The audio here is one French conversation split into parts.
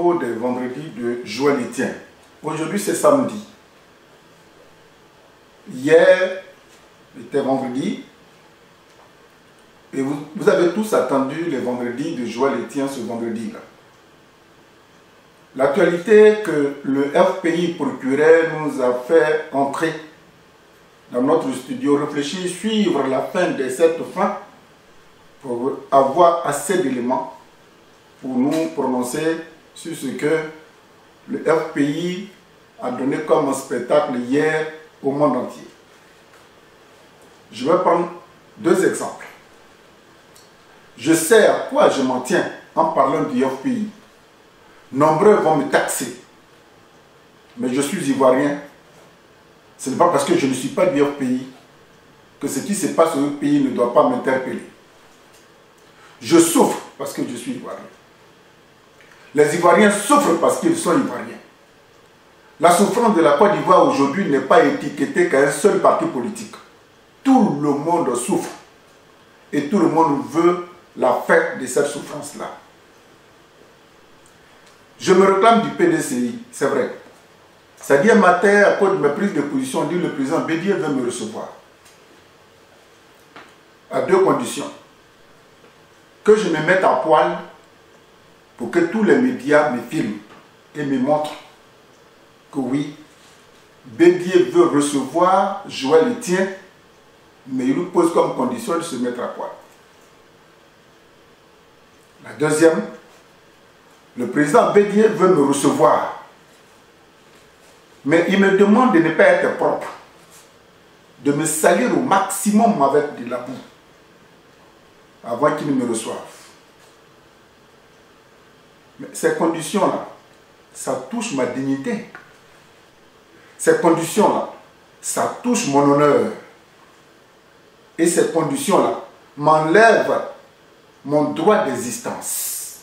propos des vendredis de Joël Etienne. Aujourd'hui, c'est samedi. Hier, était vendredi. Et vous avez tous attendu les vendredis de Joël Etienne ce vendredi-là. L'actualité que le FPI procureur nous a fait entrer dans notre studio, réfléchir, suivre la fin de cette fin pour avoir assez d'éléments pour nous prononcer sur ce que le FPI a donné comme un spectacle hier au monde entier. Je vais prendre deux exemples. Je sais à quoi je m'en tiens en parlant du FPI. Nombreux vont me taxer, mais je suis ivoirien. Ce n'est pas parce que je ne suis pas du FPI que ce qui se passe au pays ne doit pas m'interpeller. Je souffre parce que je suis ivoirien. Les Ivoiriens souffrent parce qu'ils sont Ivoiriens. La souffrance de la Côte d'Ivoire aujourd'hui n'est pas étiquetée qu'à un seul parti politique. Tout le monde souffre et tout le monde veut la fin de cette souffrance-là. Je me réclame du PDCI, c'est vrai. Ça dit un matin, à cause de mes prises de position, on dit le président Bédié veut me recevoir. À deux conditions. Que je me mette à poil pour que tous les médias me filment et me montrent que oui, Bédié veut recevoir Joël Etienne, mais il lui pose comme condition de se mettre à poil. La deuxième, le président Bédié veut me recevoir, mais il me demande de ne pas être propre, de me salir au maximum avec de la boue, avant qu'il ne me reçoive. Mais ces conditions-là, ça touche ma dignité. Ces conditions-là, ça touche mon honneur. Et ces conditions-là m'enlèvent mon droit d'existence.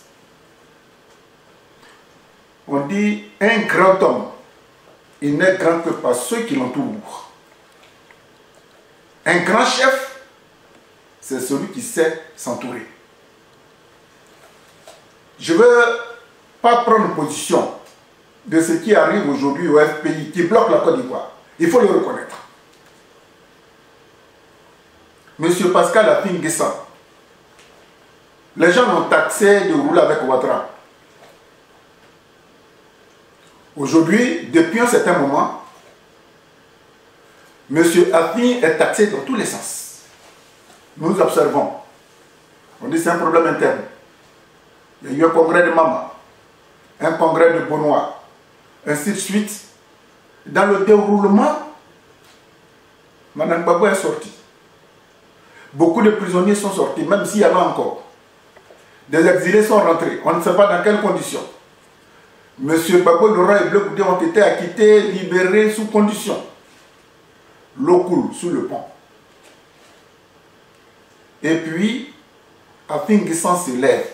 On dit un grand homme, il n'est grand que par ceux qui l'entourent. Un grand chef, c'est celui qui sait s'entourer. Je ne veux pas prendre position de ce qui arrive aujourd'hui au FPI, qui bloque la Côte d'Ivoire. Il faut le reconnaître. Monsieur Pascal Affi-N'Guessan, les gens l'ont taxé de rouler avec Ouattara. Aujourd'hui, depuis un certain moment, monsieur Affi est taxé dans tous les sens. Nous observons. On dit que c'est un problème interne. Il y a eu un congrès de Mama, un congrès de Bonois, ainsi de suite. Dans le déroulement, Mme Gbagbo est sortie. Beaucoup de prisonniers sont sortis, même s'il y en a encore. Des exilés sont rentrés. On ne sait pas dans quelles conditions. M. Gbagbo, Laurent et Bleu Goudé ont été acquittés, libérés sous condition. L'eau coule sous le pont. Et puis, Affi-N'Guessan se lève.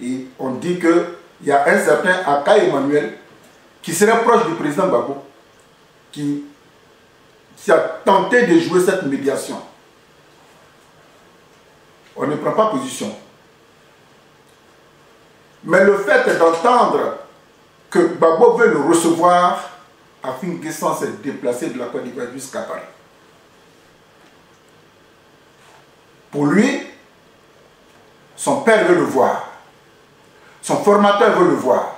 Et on dit qu'il y a un certain Aka Emmanuel qui serait proche du président Gbagbo, qui a tenté de jouer cette médiation. On ne prend pas position. Mais le fait d'entendre que Gbagbo veut le recevoir, Affi-N'Guessan s'est déplacé de la Côte d'Ivoire jusqu'à Paris. Pour lui, son père veut le voir. Son formateur veut le voir.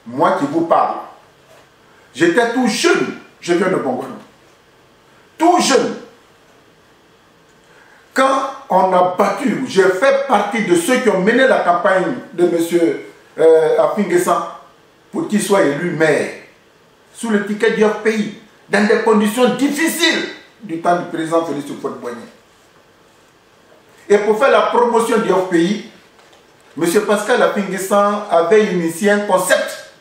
Moi qui vous parle, j'étais tout jeune, je viens de Bongono. Tout jeune. Quand on a battu, j'ai fait partie de ceux qui ont mené la campagne de M. Affi-N'Guessan pour qu'il soit élu maire, sous le ticket du FPI, dans des conditions difficiles du temps du président Félix Houphouët-Boigny. Et pour faire la promotion du FPI, M. Pascal Affi-N'Guessan avait initié un concept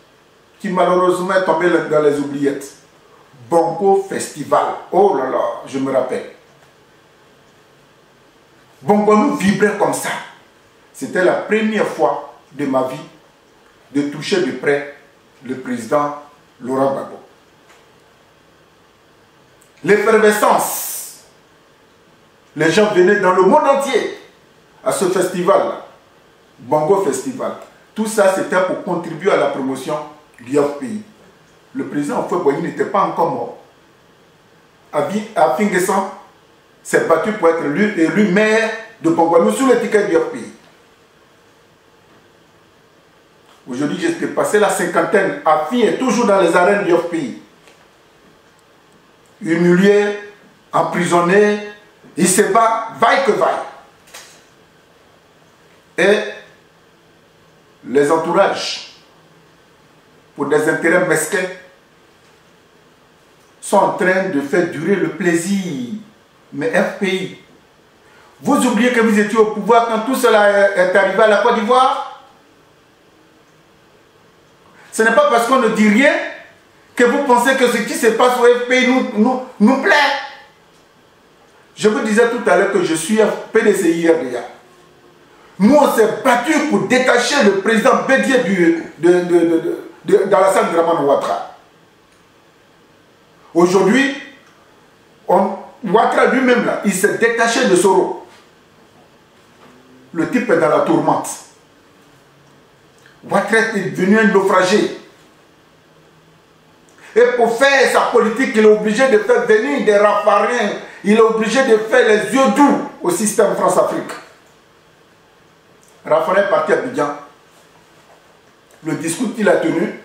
qui malheureusement est tombé dans les oubliettes. Bongo Festival. Oh là là, je me rappelle. Bongo nous vibrait comme ça. C'était la première fois de ma vie de toucher de près le président Laurent Gbagbo. L'effervescence. Les gens venaient dans le monde entier à ce festival-là. Bongo Festival. Tout ça, c'était pour contribuer à la promotion du FPI. Le président Houphouët-Boigny n'était pas encore mort. Afin N'Guessan s'est battu pour être élu maire de Bongouanou sous l'étiquette du FPI. Aujourd'hui, j'ai passé la cinquantaine. Afin est toujours dans les arènes du FPI. Humilié, emprisonné, il se bat, vaille que vaille. Et les entourages, pour des intérêts mesquins, sont en train de faire durer le plaisir. Mais FPI, vous oubliez que vous étiez au pouvoir quand tout cela est arrivé à la Côte d'Ivoire? Ce n'est pas parce qu'on ne dit rien que vous pensez que ce qui se passe au FPI nous plaît. Je vous disais tout à l'heure que je suis PDCI-RDA. Nous, on s'est battu pour détacher le président Bédié d'Alassane Dramane Ouattara. Aujourd'hui, Ouattara lui-même, il s'est détaché de Soro. Le type est dans la tourmente. Ouattara est devenu un naufragé. Et pour faire sa politique, il est obligé de faire venir des Rafariens. Il est obligé de faire les yeux doux au système France-Afrique. Raffarin est parti à Abidjan. Le discours qu'il a tenu,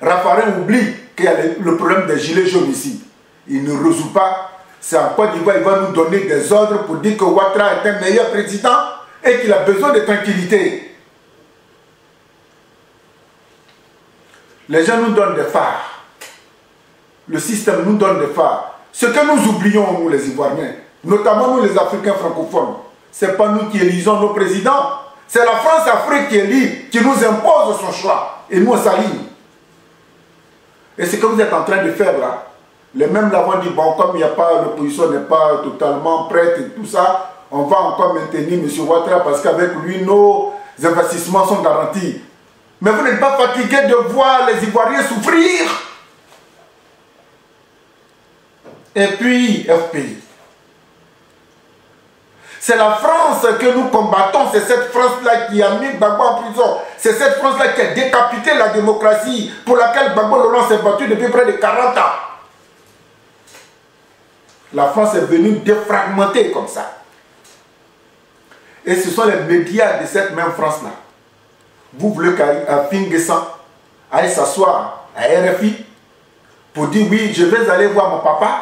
Raffarin oublie qu'il y a le problème des gilets jaunes ici. Il ne résout pas. C'est en Côte d'Ivoire, il va nous donner des ordres pour dire que Ouattara est un meilleur président et qu'il a besoin de tranquillité. Les gens nous donnent des phares. Le système nous donne des phares. Ce que nous oublions, nous les Ivoiriens, notamment nous les Africains francophones, ce n'est pas nous qui élisons nos présidents. C'est la France-Afrique qui élit, qui nous impose son choix. Et nous, on s'aligne. Et ce que vous êtes en train de faire là, les mêmes l'avons dit, bon, comme il n'y a pas, l'opposition n'est pas totalement prête et tout ça, on va encore maintenir M. Ouattara parce qu'avec lui, nos investissements sont garantis. Mais vous n'êtes pas fatigué de voir les Ivoiriens souffrir. Et puis, FPI. C'est la France que nous combattons, c'est cette France-là qui a mis Gbagbo en prison. C'est cette France-là qui a décapité la démocratie pour laquelle Gbagbo Laurent s'est battu depuis près de 40 ans. La France est venue défragmenter comme ça. Et ce sont les médias de cette même France-là. Vous voulez qu'Afin N'Guessan aille s'asseoir à RFI pour dire oui, je vais aller voir mon papa,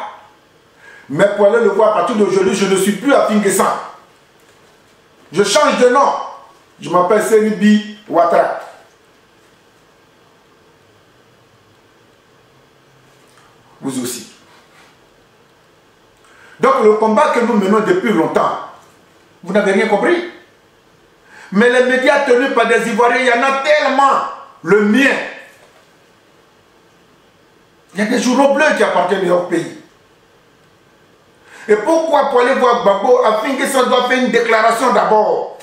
mais pour aller le voir à partir d'aujourd'hui, je ne suis plus Afin N'Guessan. Je change de nom. Je m'appelle Seribi Ouattara. Vous aussi. Donc le combat que nous menons depuis longtemps, vous n'avez rien compris. Mais les médias tenus par des Ivoiriens, il y en a tellement. Le mien. Il y a des journaux bleus qui appartiennent au pays. Et pourquoi pour aller voir Gbagbo, Afin N'Guessan doit faire une déclaration d'abord?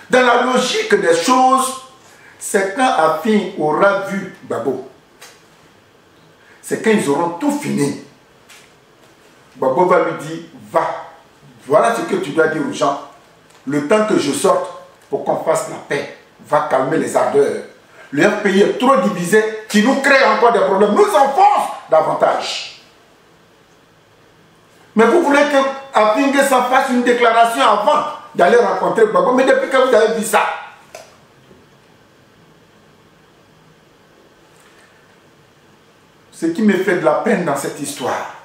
Dans la logique des choses, c'est quand Afin aura vu Gbagbo. C'est quand ils auront tout fini. Gbagbo va lui dire, va. Voilà ce que tu dois dire aux gens. Le temps que je sorte pour qu'on fasse la paix va calmer les ardeurs. Le FPI est trop divisé qui nous crée encore des problèmes. Nous enfonce davantage. Mais vous voulez que Afin N'Guessan fasse une déclaration avant d'aller rencontrer Gbagbo. Mais depuis que vous avez vu ça, ce qui me fait de la peine dans cette histoire,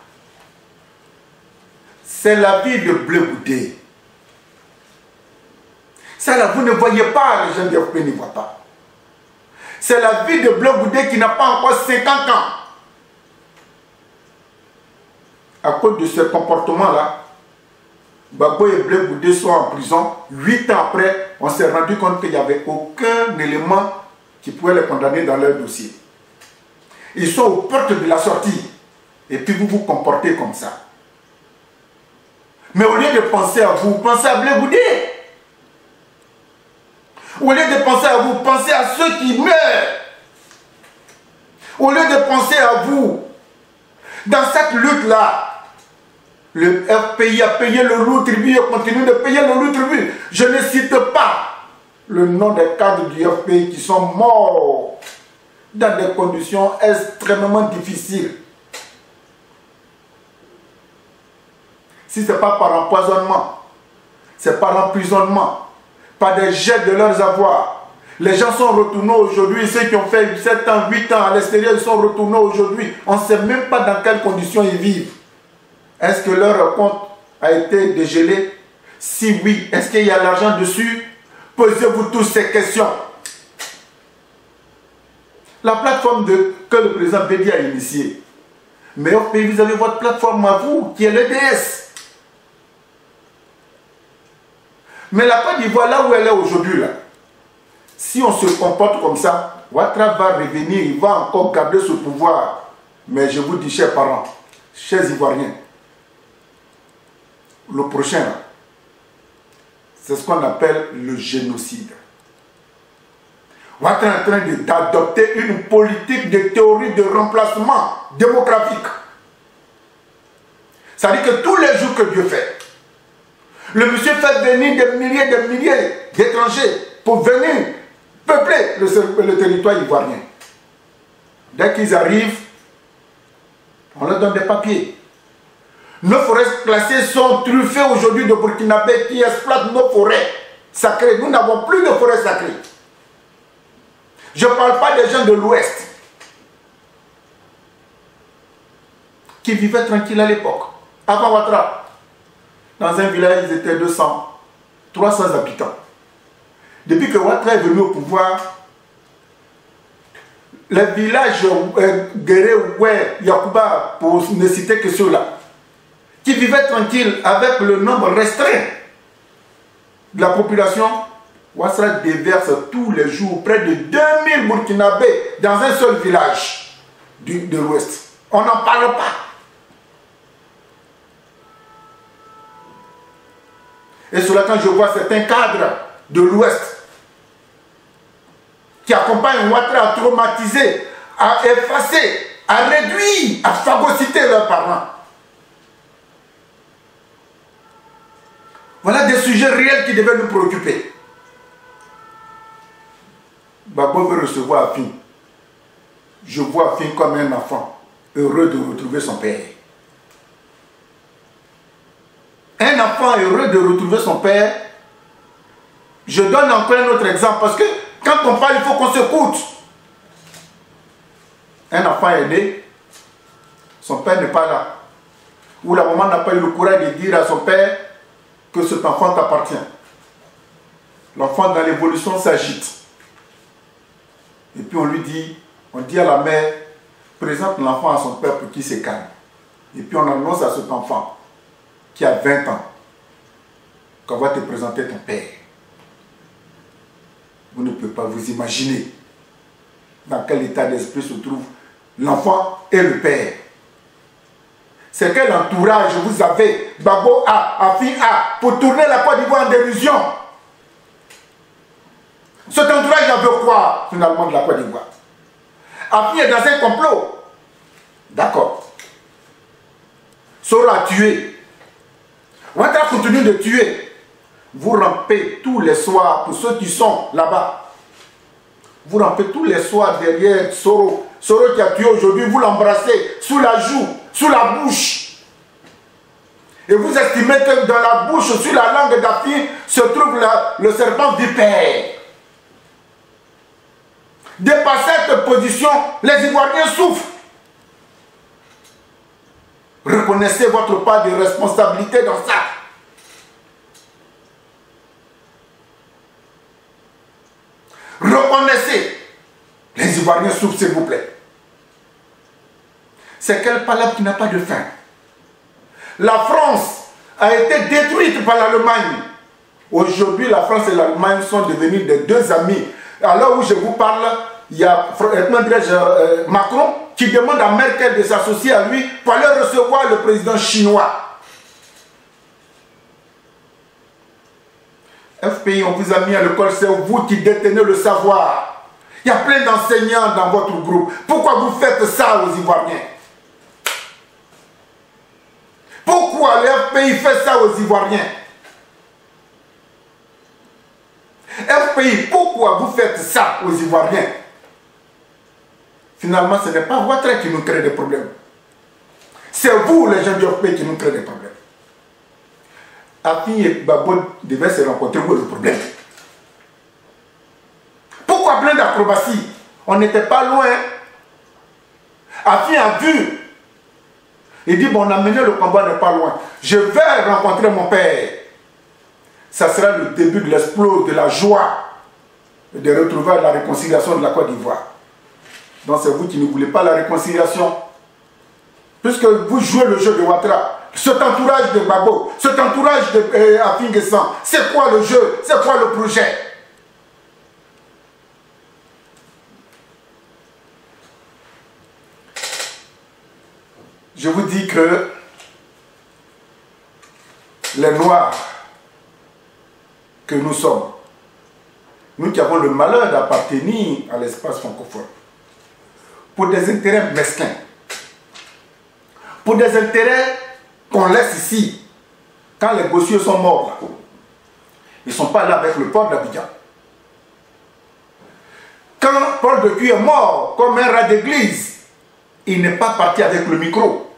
c'est la vie de Blé Goudé. Ça là, vous ne voyez pas, les gens du FPI ne voient pas. C'est la vie de Blé Goudé qui n'a pas encore 50 ans. À cause de ce comportement-là, Gbagbo et Blé Goudé sont en prison. 8 ans après, on s'est rendu compte qu'il n'y avait aucun élément qui pouvait les condamner dans leur dossier. Ils sont aux portes de la sortie. Et puis vous vous comportez comme ça. Mais au lieu de penser à vous, pensez à Blé Goudé. Au lieu de penser à vous, pensez à ceux qui meurent. Au lieu de penser à vous, dans cette lutte-là, Le FPI a payé le lourd tribut et continue de payer le lourd tribut. Je ne cite pas le nom des cadres du FPI qui sont morts dans des conditions extrêmement difficiles. Si ce n'est pas par empoisonnement, c'est par emprisonnement, par des jets de leurs avoirs. Les gens sont retournés aujourd'hui, ceux qui ont fait 7 ans, 8 ans à l'extérieur, ils sont retournés aujourd'hui. On ne sait même pas dans quelles conditions ils vivent. Est-ce que leur compte a été dégelé? Si oui, est-ce qu'il y a l'argent dessus? Posez-vous tous ces questions. La plateforme que le président Bédi a initiée. Mais au pays, vous avez votre plateforme à vous, qui est l'EDS. Mais la Côte d'Ivoire, là où elle est aujourd'hui, là, si on se comporte comme ça, Ouattara va revenir, il va encore garder ce pouvoir. Mais je vous dis, chers parents, chers Ivoiriens, le prochain, c'est ce qu'on appelle le génocide. Ouattara est en train d'adopter une politique de théorie de remplacement démographique. Ça veut dire que tous les jours que Dieu fait, le monsieur fait venir des milliers d'étrangers pour venir peupler le territoire ivoirien. Dès qu'ils arrivent, on leur donne des papiers. Nos forêts classées sont truffées aujourd'hui de Burkinabés qui exploitent nos forêts sacrées. Nous n'avons plus de forêts sacrées. Je ne parle pas des gens de l'Ouest qui vivaient tranquilles à l'époque. Avant Ouattara, dans un village, ils étaient 200, 300 habitants. Depuis que Ouattara est venu au pouvoir, les villages Guéré, Oué, Yacouba, pour ne citer que ceux-là, qui vivaient tranquilles avec le nombre restreint de la population, Ouattara déverse tous les jours près de 2000 Burkinabés dans un seul village de l'Ouest. On n'en parle pas. Et cela, quand je vois certains cadres de l'Ouest qui accompagnent Ouattara à traumatiser, à effacer, à réduire, à phagocyter leurs parents. Voilà des sujets réels qui devaient nous préoccuper. Babo veut recevoir Afin. Je vois Afin comme un enfant, heureux de retrouver son père. Un enfant heureux de retrouver son père. Je donne encore un autre exemple parce que quand on parle, il faut qu'on s'écoute. Un enfant est né, son père n'est pas là. Ou la maman n'a pas eu le courage de dire à son père que cet enfant t'appartient. L'enfant dans l'évolution s'agite. Et puis on lui dit, on dit à la mère, présente l'enfant à son père pour qu'il se calme. Et puis on annonce à cet enfant qui a 20 ans qu'on va te présenter ton père. Vous ne pouvez pas vous imaginer dans quel état d'esprit se trouve l'enfant et le père. C'est quel entourage vous avez, Babo A, Afin A, pour tourner la Côte d'Ivoire en dérision. Cet entourage avait quoi, finalement, de la Côte d'Ivoire? Afin est dans un complot. D'accord. Sora a tué. Ouattara continue de tuer. Vous rampez tous les soirs, pour ceux qui sont là-bas. Vous rampez tous les soirs derrière Soro. Soro qui a tué aujourd'hui, vous l'embrassez sous la joue, sous la bouche. Et vous estimez que dans la bouche, sur la langue d'Afin, se trouve le serpent vipère. Dépassez cette position, les Ivoiriens souffrent. Reconnaissez votre part de responsabilité dans ça. Reconnaissez. Les Ivoiriens souffrent, s'il vous plaît. C'est quelle palabre qui n'a pas de fin? La France a été détruite par l'Allemagne. Aujourd'hui, la France et l'Allemagne sont devenus des deux amis. Alors où je vous parle, il y a Macron qui demande à Merkel de s'associer à lui pour aller recevoir le président chinois. FPI, on vous a mis à l'école, c'est vous qui détenez le savoir. Il y a plein d'enseignants dans votre groupe. Pourquoi vous faites ça aux Ivoiriens? Pourquoi le FPI fait ça aux Ivoiriens? FPI, pourquoi vous faites ça aux Ivoiriens? Finalement, ce n'est pas Ouattara qui nous crée des problèmes. C'est vous, les gens du FPI, qui nous créent des problèmes. Afi et Babo devaient se rencontrer pour le problème. Pourquoi plein d'acrobaties? On n'était pas loin. Afi a vu. Il dit, bon, on a mené le combat, n'est pas loin. Je vais rencontrer mon père. Ça sera le début de l'explosion, de la joie, de retrouver la réconciliation de la Côte d'Ivoire. Donc c'est vous qui ne voulez pas la réconciliation. Puisque vous jouez le jeu de Ouattara, cet entourage de Babo, cet entourage de Afi N'Guessan, c'est quoi le jeu? C'est quoi le projet? Je vous dis que les Noirs que nous sommes, nous qui avons le malheur d'appartenir à l'espace francophone, pour des intérêts mesquins, pour des intérêts qu'on laisse ici, quand les bossiers sont morts là, ils ne sont pas là avec le port d'Abidjan. Quand Paul de Cuy est mort comme un rat d'église, il n'est pas parti avec le micro.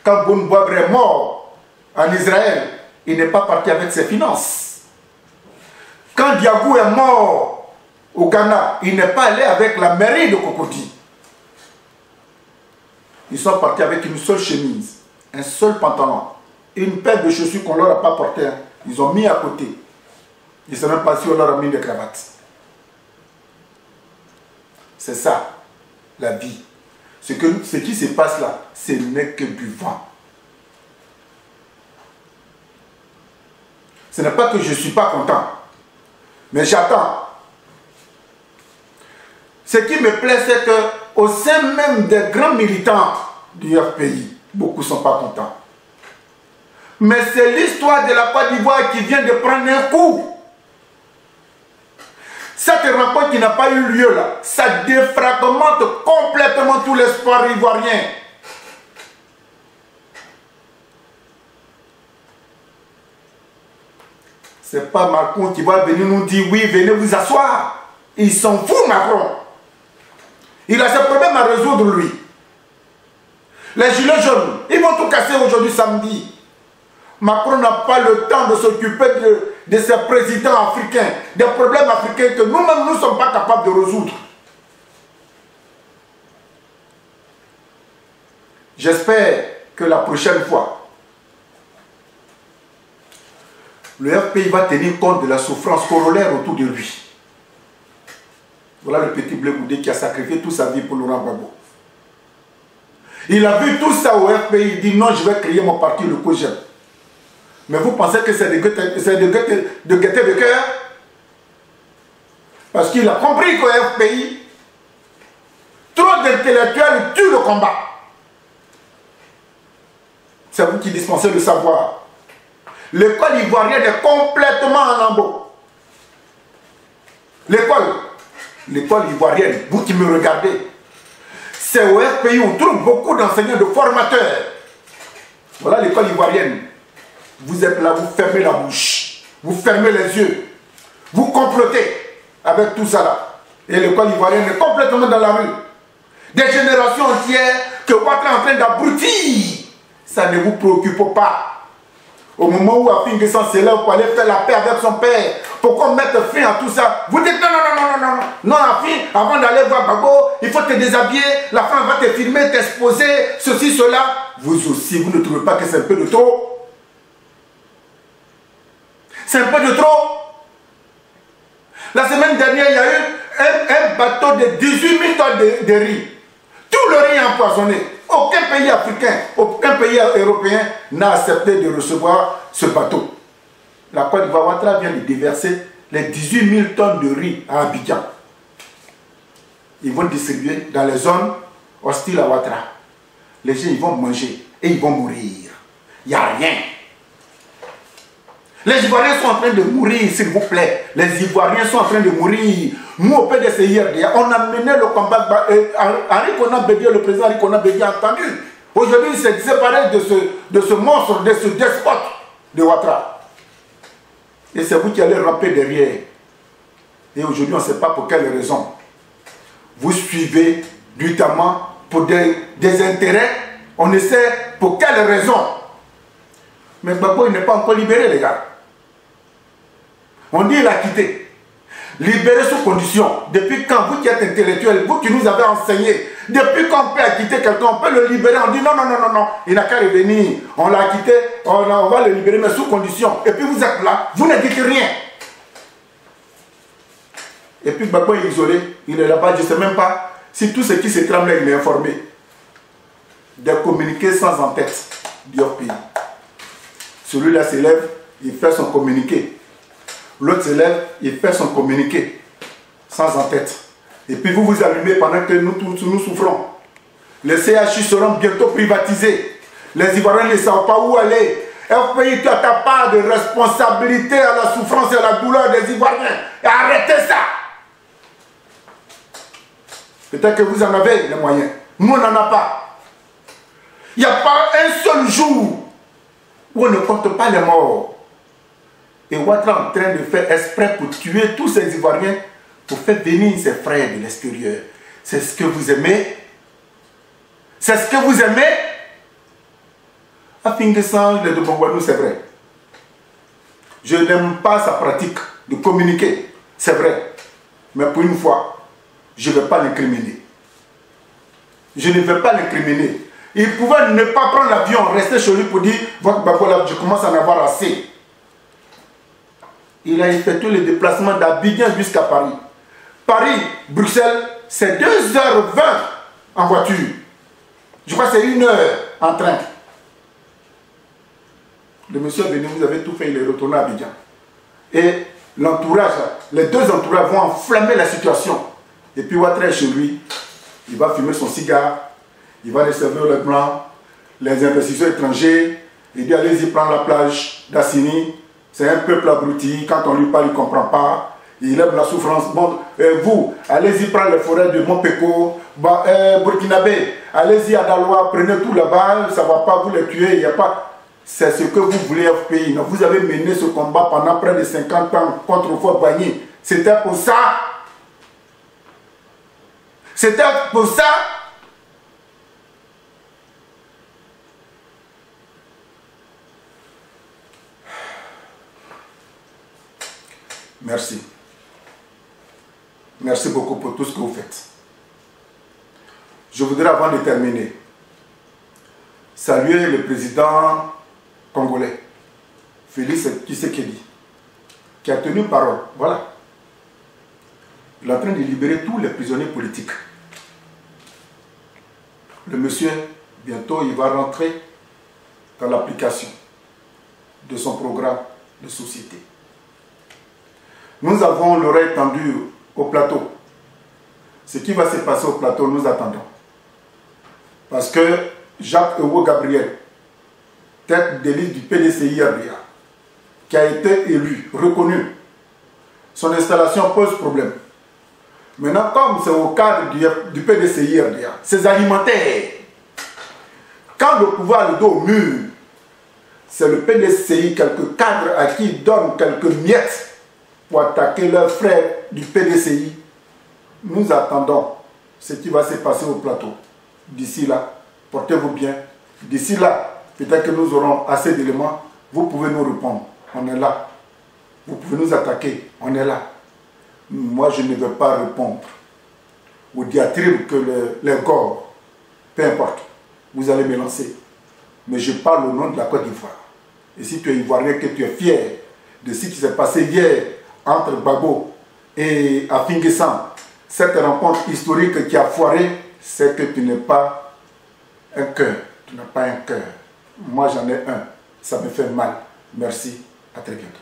Quand Boun Boabre est mort en Israël, il n'est pas parti avec ses finances. Quand Diagou est mort au Ghana, il n'est pas allé avec la mairie de Cocody. Ils sont partis avec une seule chemise, un seul pantalon, une paire de chaussures qu'on ne leur a pas portées. Ils ont mis à côté. Ils ne savent même pas si on leur a mis des cravates. C'est ça, la vie. Ce qui se passe là, ce n'est que du vent. Ce n'est pas que je ne suis pas content, mais j'attends. Ce qui me plaît, c'est qu'au sein même des grands militants du FPI, beaucoup ne sont pas contents. Mais c'est l'histoire de la Côte d'Ivoire qui vient de prendre un coup. Cette rencontre qui n'a pas eu lieu là, ça défragmente complètement tout l'espoir ivoirien. C'est pas Macron qui va venir nous dire oui, venez vous asseoir. Il s'en fout, Macron. Il a ses problèmes à résoudre, lui. Les gilets jaunes, ils vont tout casser aujourd'hui samedi. Macron n'a pas le temps de s'occuper de ces présidents africains, des problèmes africains que nous-mêmes nous ne sommes pas capables de résoudre. J'espère que la prochaine fois, le FPI va tenir compte de la souffrance corollaire autour de lui. Voilà le petit Blé Goudé qui a sacrifié toute sa vie pour Laurent Gbagbo. Il a vu tout ça au FPI, il dit non, je vais créer mon parti, le COJEP. Mais vous pensez que c'est de gaieté de cœur? Parce qu'il a compris qu'au FPI, trop d'intellectuels tuent le combat. C'est vous qui dispensez le savoir. L'école ivoirienne est complètement en lambeaux. L'école ivoirienne, vous qui me regardez, c'est au FPI où on trouve beaucoup d'enseignants, de formateurs. Voilà l'école ivoirienne. Vous êtes là, vous fermez la bouche, vous fermez les yeux, vous complotez avec tout ça là. Et l'école ivoirienne est complètement dans la rue. Des générations entières que Ouattara est en train d'abrutir. Ça ne vous préoccupe pas. Au moment où Afi N'Guessan s'élève pour aller faire la paix avec son père, pour qu'on mette fin à tout ça, vous dites non, non, non, non, non, non, non, Afi, avant d'aller voir Gbagbo, il faut te déshabiller, la femme va te filmer, t'exposer, ceci, cela. Vous aussi, vous ne trouvez pas que c'est un peu de trop? C'est un peu de trop. La semaine dernière, il y a eu un bateau de 18 000 tonnes de riz. Tout le riz est empoisonné. Aucun pays africain, aucun pays européen n'a accepté de recevoir ce bateau. La Côte d'Ivoire, Ouattara vient de déverser les 18 000 tonnes de riz à Abidjan. Ils vont distribuer dans les zones hostiles à Ouattara. Les gens, ils vont manger et ils vont mourir. Il n'y a rien. Les Ivoiriens sont en train de mourir, s'il vous plaît. Les Ivoiriens sont en train de mourir. Nous, au PDCIRDA, on a mené le combat. Le président Henri Konan Bédié a entendu. Aujourd'hui, il s'est séparé de ce monstre, de ce despote de Ouattara. Et c'est vous qui allez ramper derrière. Et aujourd'hui, on ne sait pas pour quelle raison. Vous suivez brutalement pour des intérêts. On ne sait pour quelle raison. Mais Gbagbo, il n'est pas encore libéré, les gars. On dit qu'il a quitté. Libéré sous condition. Depuis quand, vous qui êtes intellectuel, vous qui nous avez enseigné, depuis qu'on peut quitter quelqu'un, on peut le libérer. On dit non, non, non, non, non, il n'a qu'à revenir. On l'a quitté, on va le libérer, mais sous condition. Et puis vous êtes là, vous ne dites rien. Et puis Gbagbo est isolé, il est là-bas, je ne sais même pas si tout ce qui se trame là, il est informé. Des communiqués sans en-tête du pays. Celui-là s'élève, il fait son communiqué. L'autre s'élève, il fait son communiqué, sans en-tête. Et puis vous vous allumez pendant que nous tous nous souffrons. Les CHU seront bientôt privatisés. Les Ivoiriens ne savent pas où aller. FPI, tu as ta part de responsabilité à la souffrance et à la douleur des Ivoiriens. Et arrêtez ça. Peut-être que vous en avez les moyens. Nous, on n'en a pas. Il n'y a pas un seul jour où on ne compte pas les morts. Et Ouattara est en train de faire exprès pour tuer tous ces Ivoiriens, pour faire venir ses frères de l'extérieur. C'est ce que vous aimez? C'est ce que vous aimez? À Finguessan, le de Bongwanou, c'est vrai. Je n'aime pas sa pratique de communiquer, c'est vrai. Mais pour une fois, je ne vais pas l'incriminer. Je ne vais pas l'incriminer. Il pouvait ne pas prendre l'avion, rester chez lui pour dire, votre Bakola, je commence à en avoir assez. Il a effectué le déplacement d'Abidjan jusqu'à Paris. Paris, Bruxelles, c'est 2h20 en voiture. Je crois que c'est 1 heure en train. Le monsieur est venu, vous avez tout fait, il est retourné à Abidjan. Et l'entourage, les deux entourages vont enflammer la situation. Et puis Ouattara est chez lui, il va fumer son cigare, il va recevoir les blancs, les investisseurs étrangers, il dit allez-y prendre la plage d'Assini. C'est un peuple abruti, quand on lui parle, il ne comprend pas. Il aime la souffrance. Bon, vous, allez-y prendre les forêts de Montpeko, Burkinabé, allez-y à Daloa, prenez tout là-bas, ça ne va pas vous les tuer, il n'y a pas. C'est ce que vous voulez, FPI. Vous avez mené ce combat pendant près de 50 ans contre Fort-Bagny. C'était pour ça. C'était pour ça. Merci. Merci beaucoup pour tout ce que vous faites. Je voudrais, avant de terminer, saluer le président congolais, Félix Tshisekedi, qui a tenu parole. Voilà. Il est en train de libérer tous les prisonniers politiques. Le monsieur, bientôt, il va rentrer dans l'application de son programme de société. Nous avons l'oreille tendue au plateau. Ce qui va se passer au plateau, nous attendons. Parce que Jacques Ewo Gabriel, tête de liste du PDCI RDA, qui a été élu, reconnu, son installation pose problème. Maintenant, comme c'est au cadre du PDCI RDA, ces alimentaires, quand le pouvoir le dos au mur, c'est le PDCI, quelques cadres à qui ils donnent quelques miettes pour attaquer leurs frères du PDCI. Nous attendons ce qui va se passer au plateau. D'ici là, portez-vous bien. D'ici là, peut-être que nous aurons assez d'éléments. Vous pouvez nous répondre. On est là. Vous pouvez nous attaquer. On est là. Moi, je ne vais pas répondre aux diatribes que les corps, peu importe, vous allez me lancer. Mais je parle au nom de la Côte d'Ivoire. Et si tu es ivoirien, que tu es fier de ce qui s'est passé hier entre Gbagbo et à Finguessan, cette rencontre historique qui a foiré, c'est que tu n'es pas un cœur. Tu n'as pas un cœur. Moi, j'en ai un. Ça me fait mal. Merci. À très bientôt.